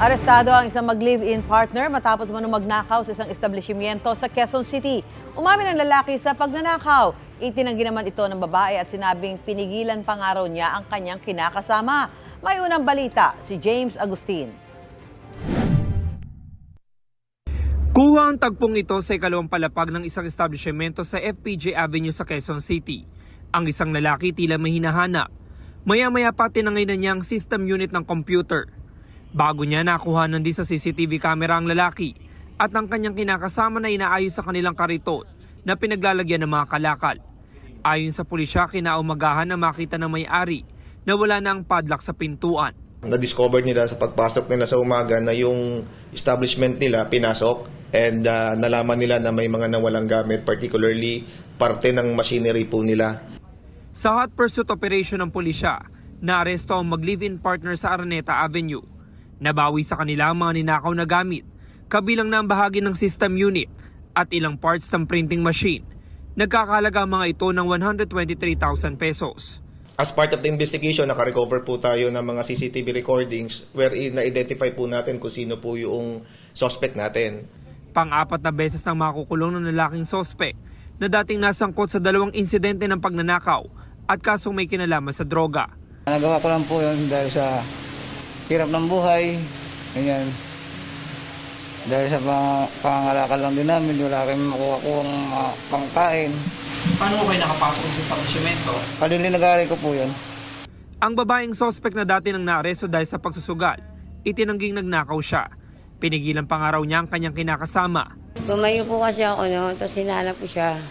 Arestado ang isang mag-live-in partner matapos magnakaw sa isang establishmento sa Quezon City. Umamin ang lalaki sa pagnanakaw. Itinanggi naman ito ng babae at sinabing pinigilan pa nga raw niya ang kanyang kinakasama. May unang balita, si James Agustin. Kuha ang tagpong ito sa ikalawang palapag ng isang establishmento sa FPJ Avenue sa Quezon City. Ang isang lalaki tila may hinahanap. Maya-maya pa tinangay na niya ang system unit ng computer. Bago niya nakuhanan din sa CCTV camera ang lalaki at ang kanyang kinakasama na inaayos sa kanilang kariton na pinaglalagyan ng mga kalakal. Ayon sa pulisya, kinaumagahan na makita ng may-ari na wala na ang padlock sa pintuan. Na-discover nila sa pagpasok nila sa umaga na yung establishment nila pinasok and nalaman nila na may mga nawalang gamit, particularly parte ng machinery po nila. Sa hot pursuit operation ng pulisya, naaresto ang mag-live-in partner sa Araneta Avenue. Nabawi sa kanila ang mga ninakaw na gamit, kabilang na ang bahagi ng system unit at ilang parts ng printing machine. Nagkakahalaga mga ito ng 123,000 pesos. As part of the investigation, nakarecover po tayo ng mga CCTV recordings wherein na-identify po natin kung sino po yung suspect natin. Pang-apat na beses nang makukulong ng lalaking suspect na dating nasangkot sa dalawang insidente ng pagnanakaw at kasong may kinalaman sa droga. Nagawa ko lang po yun dahil sa hirap ng buhay, ganyan. Dahil sa pangangalakal lang din namin, wala kami makuha ko ang pangkain. Paano mo kayo nakapasok sa establishmento? Kalilinagari ko po yun. Ang babaeng suspect na dati nang naaresto dahil sa pagsusugal, itinangging nagnakaw siya. Pinigilan pa nga raw niya ang kanyang kinakasama. Tumayo po kasi ako noon, tapos sinanap ko siya.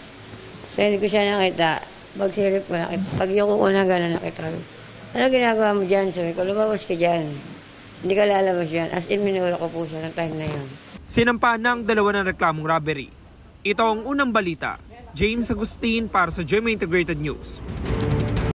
So hindi ko siya nakita. Pagsilip ko nakita. Pag yuko ko na gano'n nakita. Ano ginagawa mo dyan? Sabi ko, lumabas ka dyan. Hindi ka lalabas yan. As in, minula ko po siya ng time na yun. Sinampa ng dalawa ng reklamong robbery. Ito ang unang balita. James Agustin para sa GMA Integrated News.